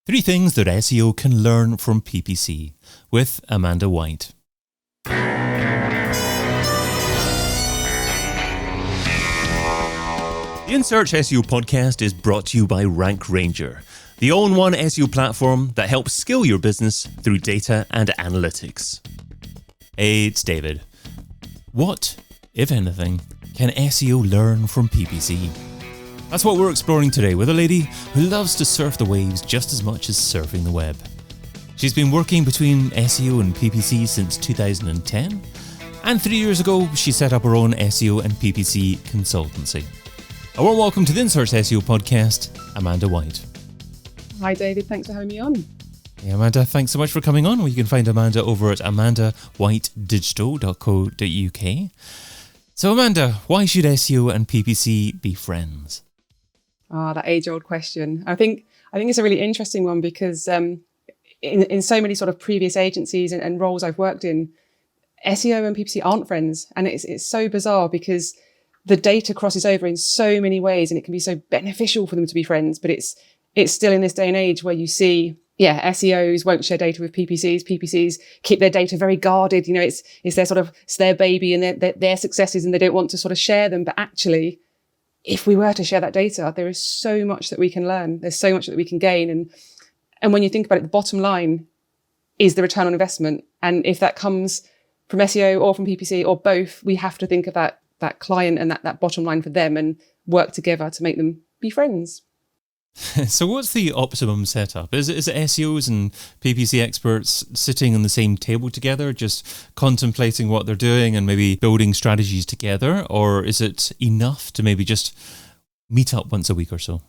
Three things that SEO can learn from PPC with Amanda White. The In Search SEO podcast is brought to you by Rank Ranger, the all-in-one SEO platform that helps scale your business through data and analytics. Hey, it's David. What, if anything, can SEO learn from PPC? That's what we're exploring today with a lady who loves to surf the waves just as much as surfing the web. She's been working between SEO and PPC since 2010, and 3 years ago she set up her own SEO and PPC consultancy. A warm welcome to the In Search SEO podcast, Amanda White. Hi David, thanks for having me on. Hey Amanda, thanks so much for coming on. Well, you can find Amanda over at amandawhitedigital.co.uk. So Amanda, why should SEO and PPC be friends? That age-old question. I think it's a really interesting one because in so many sort of previous agencies and roles I've worked in, SEO and PPC aren't friends. And it's so bizarre because the data crosses over in so many ways and it can be so beneficial for them to be friends. But it's still in this day and age where you see, SEOs won't share data with PPCs. PPCs keep their data very guarded. You know, it's their baby and their successes and they don't want to sort of share them. But actually, if we were to share that data, there is so much that we can learn. There's so much that we can gain. And when you think about it, the bottom line is the return on investment. And if that comes from SEO or from PPC or both, we have to think of that client and that bottom line for them and work together to make them be friends. So what's the optimum setup? Is it SEOs and PPC experts sitting on the same table together, just contemplating what they're doing and maybe building strategies together? Or is it enough to maybe just meet up once a week or so?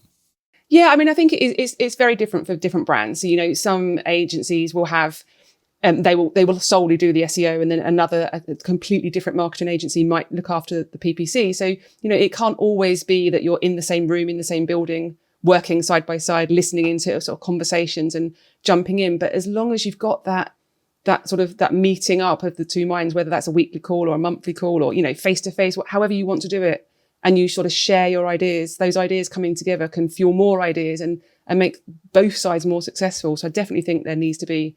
Yeah, I mean, I think it's very different for different brands. So, you know, some agencies will have, they will solely do the SEO, and then a completely different marketing agency might look after the PPC. So, you know, it can't always be that you're in the same room, in the same building, working side by side, listening into sort of conversations and jumping in. But as long as you've got that meeting up of the two minds, whether that's a weekly call or a monthly call or, you know, face to face, however you want to do it, and you sort of share your ideas, those ideas coming together can fuel more ideas and make both sides more successful. So I definitely think there needs to be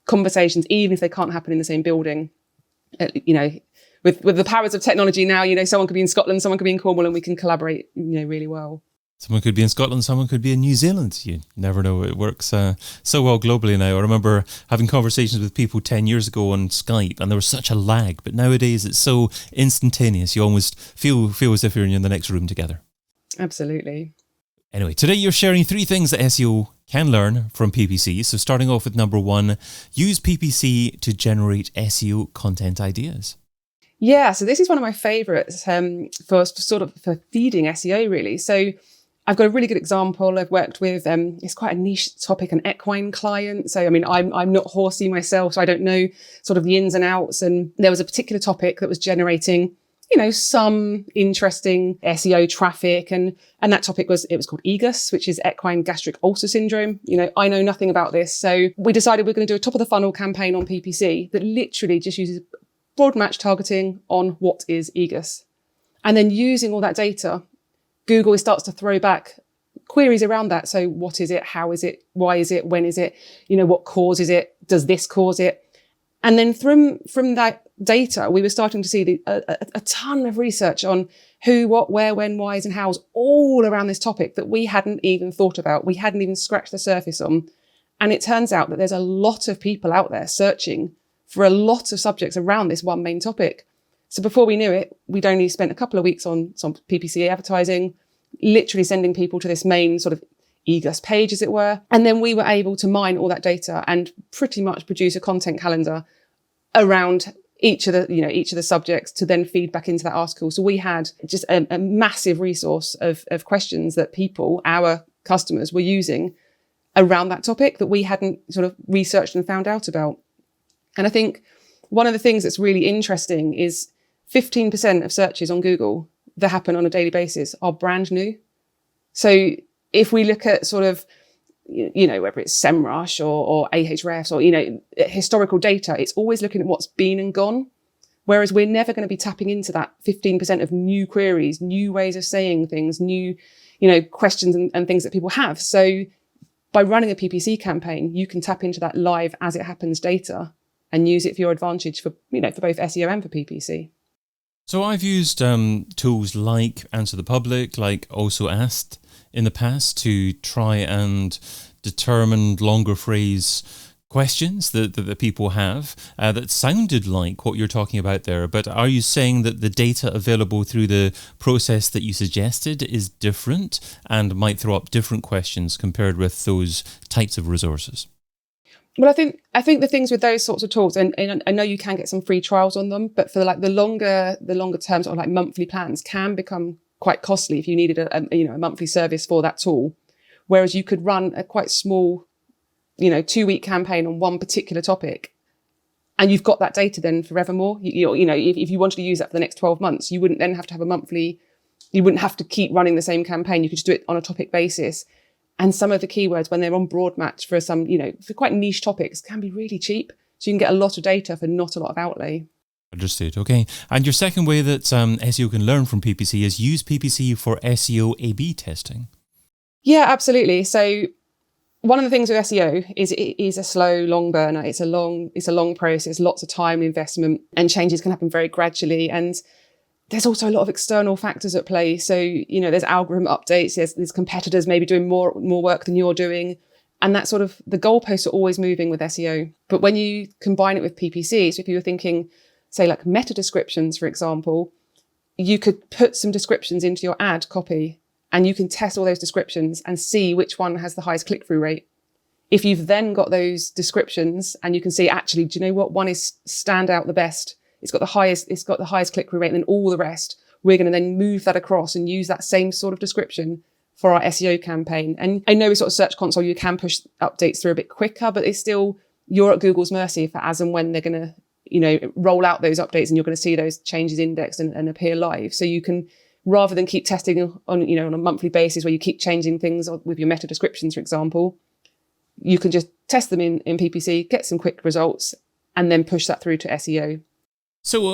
conversations, even if they can't happen in the same building. You know, with the powers of technology now, you know, someone could be in Scotland, someone could be in Cornwall, and we can collaborate, you know, really well. Someone could be in Scotland, someone could be in New Zealand. You never know. It works so well globally now. I remember having conversations with people 10 years ago on Skype and there was such a lag. But nowadays it's so instantaneous. You almost feel as if you're in the next room together. Absolutely. Anyway, today you're sharing three things that SEO can learn from PPC. So starting off with number one, use PPC to generate SEO content ideas. Yeah, so this is one of my favourites for feeding SEO really. So I've got a really good example. I've worked with, it's quite a niche topic, an equine client. So, I mean, I'm not horsey myself, so I don't know sort of the ins and outs. And there was a particular topic that was generating, you know, some interesting SEO traffic. And that topic was called EGUS, which is equine gastric ulcer syndrome. You know, I know nothing about this. So we decided we're going to do a top of the funnel campaign on PPC that literally just uses broad match targeting on what is EGUS. And then using all that data, Google starts to throw back queries around that. So what is it? How is it? Why is it? When is it? You know, what causes it? Does this cause it? And then from that data, we were starting to see a ton of research on who, what, where, when, whys and hows all around this topic that we hadn't even thought about. We hadn't even scratched the surface on. And it turns out that there's a lot of people out there searching for a lot of subjects around this one main topic. So before we knew it, we'd only spent a couple of weeks on some PPC advertising, literally sending people to this main sort of EGUS page, as it were. And then we were able to mine all that data and pretty much produce a content calendar around each of the subjects to then feed back into that article. So we had just a massive resource of questions that people, our customers, were using around that topic that we hadn't sort of researched and found out about. And I think one of the things that's really interesting is 15% of searches on Google that happen on a daily basis are brand new. So if we look at sort of, you know, whether it's SEMrush or Ahrefs or, you know, historical data, it's always looking at what's been and gone. Whereas we're never going to be tapping into that 15% of new queries, new ways of saying things, new, you know, questions and things that people have. So By running a PPC campaign, you can tap into that live as it happens data and use it for your advantage for both SEO and for PPC. So I've used tools like Answer the Public, like Also Asked in the past to try and determine longer phrase questions that people have that sounded like what you're talking about there. But are you saying that the data available through the process that you suggested is different and might throw up different questions compared with those types of resources? Well, I think the things with those sorts of tools, and I know you can get some free trials on them, but for like the longer terms or like monthly plans can become quite costly if you needed a monthly service for that tool. Whereas you could run a quite small 2-week campaign on one particular topic, and you've got that data then forevermore. If you wanted to use that for the next 12 months, you wouldn't then have to have you wouldn't have to keep running the same campaign. You could just do it on a topic basis. And some of the keywords, when they're on broad match for for quite niche topics, can be really cheap. So you can get a lot of data for not a lot of outlay. Understood. Okay. And your second way that SEO can learn from PPC is use PPC for SEO A/B testing. Yeah, absolutely. So one of the things with SEO is it is a slow, long burner. It's a long process, lots of time investment, and changes can happen very gradually. And there's also a lot of external factors at play. So, there's algorithm updates, there's competitors maybe doing more work than you're doing. And that sort of, the goalposts are always moving with SEO. But when you combine it with PPC, so if you were thinking, say like meta descriptions, for example, you could put some descriptions into your ad copy and you can test all those descriptions and see which one has the highest click-through rate. If you've then got those descriptions and you can see, actually, do you know what one is stand out the best? It's got the highest click-through rate, and then all the rest, we're going to then move that across and use that same sort of description for our SEO campaign. And I know with sort of Search Console, you can push updates through a bit quicker, but it's still, you're at Google's mercy for as and when they're going to, roll out those updates, and you're going to see those changes indexed and appear live. So you can, rather than keep testing on a monthly basis where you keep changing things with your meta descriptions, for example, you can just test them in PPC, get some quick results, and then push that through to SEO. So,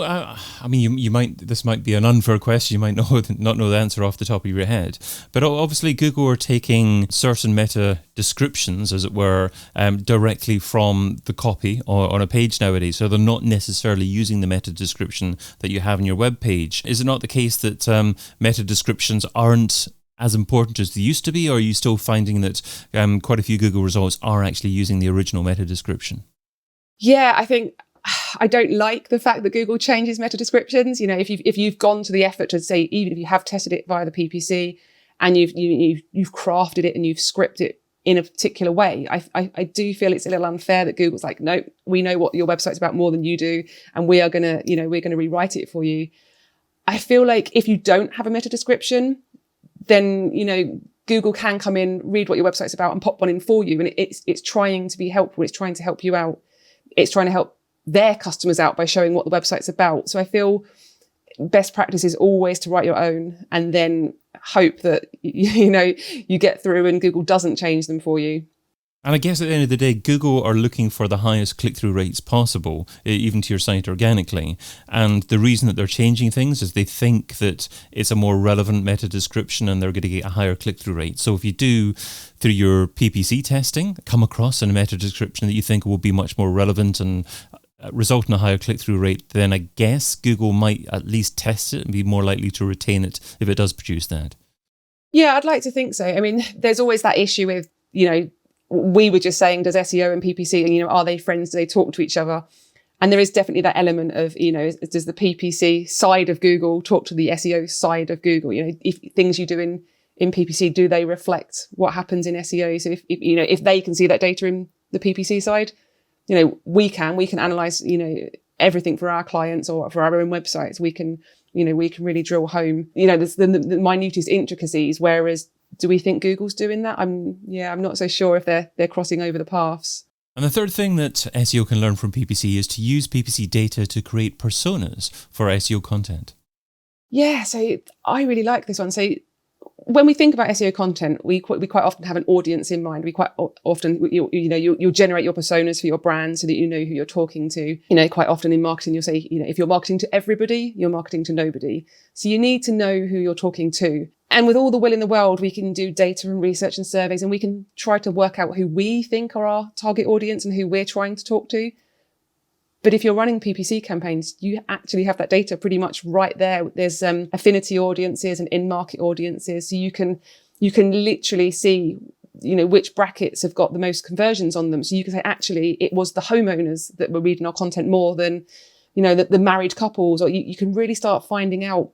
this might be an unfair question. You might not know the answer off the top of your head. But obviously, Google are taking certain meta descriptions, as it were, directly from the copy or on a page nowadays. So they're not necessarily using the meta description that you have on your web page. Is it not the case that meta descriptions aren't as important as they used to be, or are you still finding that quite a few Google results are actually using the original meta description? Yeah, I don't like the fact that Google changes meta descriptions. If you've gone to the effort to say, even if you have tested it via the PPC and you've crafted it and you've scripted it in a particular way, I do feel it's a little unfair that Google's like, no, we know what your website's about more than you do, and we're gonna rewrite it for you. I feel like if you don't have a meta description, then Google can come in, read what your website's about, and pop one in for you. And it's trying to be helpful. It's trying to help you out. It's trying to help their customers out by showing what the website's about. So I feel best practice is always to write your own and then hope that, you get through and Google doesn't change them for you. And I guess at the end of the day, Google are looking for the highest click-through rates possible, even to your site organically. And the reason that they're changing things is they think that it's a more relevant meta description and they're going to get a higher click-through rate. So if you do, through your PPC testing, come across a meta description that you think will be much more relevant and result in a higher click-through rate, then I guess Google might at least test it and be more likely to retain it if it does produce that. Yeah, I'd like to think so. I mean, there's always that issue with, we were just saying, does SEO and PPC, are they friends? Do they talk to each other? And there is definitely that element of, does the PPC side of Google talk to the SEO side of Google? If things you do in PPC, do they reflect what happens in SEO? So if they can see that data in the PPC side, we can analyze, everything for our clients or for our own websites. We can really drill home, there's the minutest intricacies. Whereas, do we think Google's doing that? I'm not so sure if they're crossing over the paths. And the third thing that SEO can learn from PPC is to use PPC data to create personas for SEO content. Yeah, so I really like this one. So when we think about SEO content, we quite often have an audience in mind. We quite often, you'll generate your personas for your brand so that you know who you're talking to. Quite often in marketing, you'll say, if you're marketing to everybody, you're marketing to nobody. So you need to know who you're talking to. And with all the will in the world, we can do data and research and surveys, and we can try to work out who we think are our target audience and who we're trying to talk to. But if you're running PPC campaigns, you actually have that data pretty much right there. There's affinity audiences and in-market audiences. So you can literally see, which brackets have got the most conversions on them. So you can say, actually, it was the homeowners that were reading our content more than, the married couples. Or you can really start finding out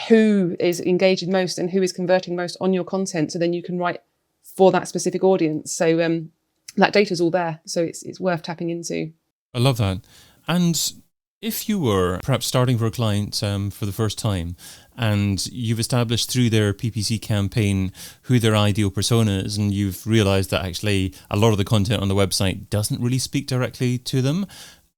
who is engaging most and who is converting most on your content. So then you can write for that specific audience. So that data's all there. So it's worth tapping into. I love that. And if you were perhaps starting for a client for the first time, and you've established through their PPC campaign who their ideal persona is, and you've realized that actually a lot of the content on the website doesn't really speak directly to them,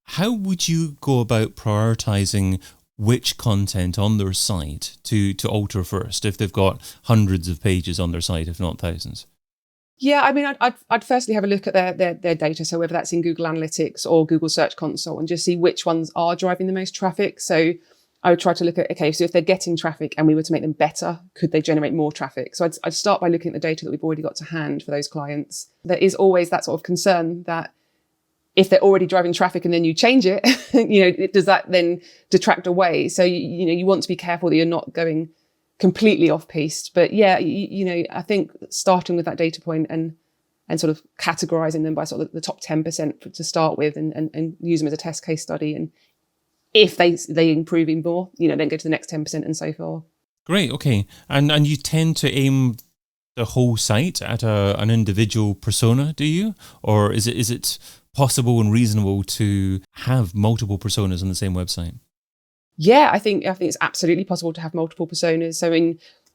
how would you go about prioritizing which content on their site to alter first if they've got hundreds of pages on their site, if not thousands? Yeah, I mean, I'd firstly have a look at their data. So whether that's in Google Analytics or Google Search Console, and just see which ones are driving the most traffic. So I would try to look at, okay, so if they're getting traffic and we were to make them better, could they generate more traffic? So I'd start by looking at the data that we've already got to hand for those clients. There is always that sort of concern that if they're already driving traffic and then you change it, does that then detract away? So, you want to be careful that you're not going completely off piste. But yeah, I think starting with that data point and sort of categorizing them by sort of the top 10% to start with and use them as a test case study. And if they improve even more, then go to the next 10% and so forth. Great. Okay. And you tend to aim the whole site at an individual persona, do you? Or is it possible and reasonable to have multiple personas on the same website? Yeah, I think it's absolutely possible to have multiple personas. So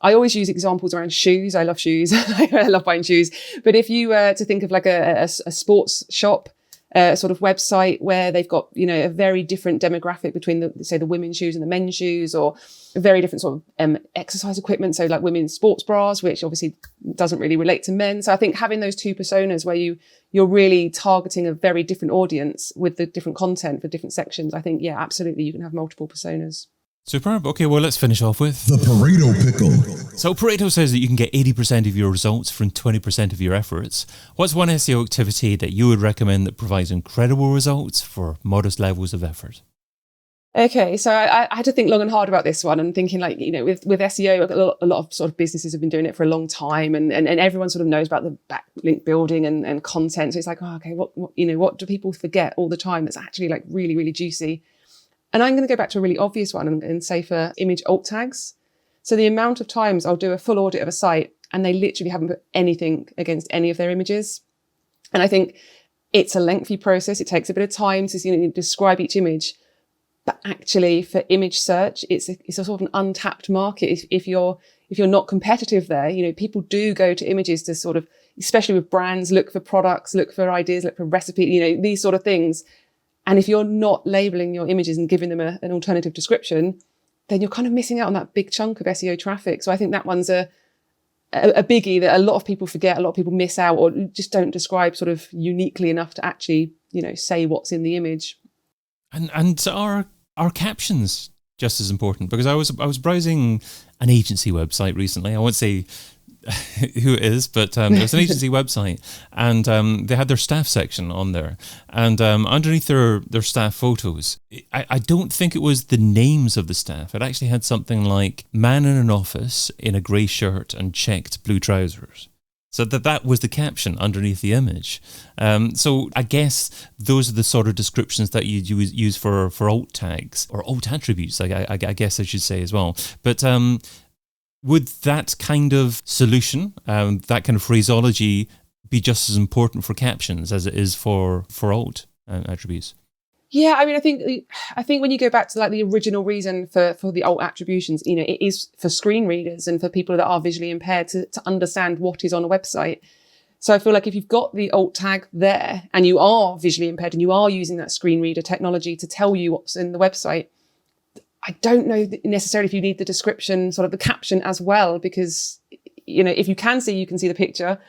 I always use examples around shoes. I love shoes. I love buying shoes. But if you were to think of like a sports shop sort of website where they've got, a very different demographic between the women's shoes and the men's shoes, or a very different sort of exercise equipment. So like women's sports bras, which obviously doesn't really relate to men. So I think having those two personas where you're really targeting a very different audience with the different content for different sections, I think, yeah, absolutely, you can have multiple personas. Superb. Okay, well, let's finish off with the Pareto pickle. So Pareto says that you can get 80% of your results from 20% of your efforts. What's one SEO activity that you would recommend that provides incredible results for modest levels of effort? Okay, so I had to think long and hard about this one, and thinking with SEO, a lot of sort of businesses have been doing it for a long time, and everyone sort of knows about the backlink building and content. So it's like, okay, what do people forget all the time that's actually like really, really juicy? And I'm going to go back to a really obvious one and say for image alt tags. So the amount of times I'll do a full audit of a site and they literally haven't put anything against any of their images. And I think it's a lengthy process. It takes a bit of time to describe each image. But actually for image search, it's a sort of an untapped market. If you're not competitive there, people do go to images to sort of, especially with brands, look for products, look for ideas, look for recipes, these sort of things. And if you're not labeling your images and giving them an alternative description, then you're kind of missing out on that big chunk of SEO traffic. So I think that one's a biggie that a lot of people forget, a lot of people miss out, or just don't describe sort of uniquely enough to actually, say what's in the image. And are captions just as important? Because I was browsing an agency website recently. I won't say who it is, but it was an agency website, and they had their staff section on there, and underneath their staff photos, I don't think it was the names of the staff. It actually had something like man in an office in a grey shirt and checked blue trousers. So that was the caption underneath the image. So I guess those are the sort of descriptions that you use for alt tags or alt attributes, I guess I should say as well. But would that kind of solution, that kind of phraseology, be just as important for captions as it is for alt attributes? Yeah, I mean, I think when you go back to like the original reason for the alt attributions, it is for screen readers and for people that are visually impaired to understand what is on a website. So I feel like if you've got the alt tag there and you are visually impaired and you are using that screen reader technology to tell you what's in the website, I don't know necessarily if you need the description, sort of the caption as well, because, if you can see, you can see the picture.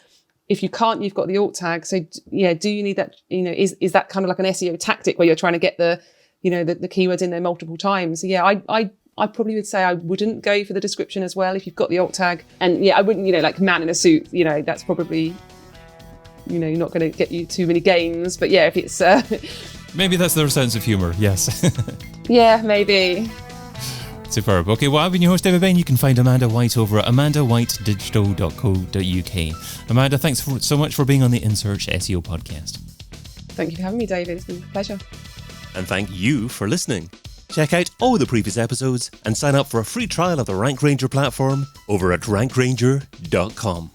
If you can't, you've got the alt tag. So yeah, do you need that? Is that kind of like an SEO tactic where you're trying to get the keywords in there multiple times? So yeah, I probably would say I wouldn't go for the description as well if you've got the alt tag. And yeah, I wouldn't, like man in a suit, that's probably, not going to get you too many gains. But yeah, if it's... Maybe that's their sense of humour, yes. Yeah, maybe. Superb. Okay, well, I've been your host, David Bain. You can find Amanda White over at amandawhitedigital.co.uk. Amanda, thanks so much for being on the In Search SEO podcast. Thank you for having me, David. It's been a pleasure. And thank you for listening. Check out all the previous episodes and sign up for a free trial of the Rank Ranger platform over at rankranger.com.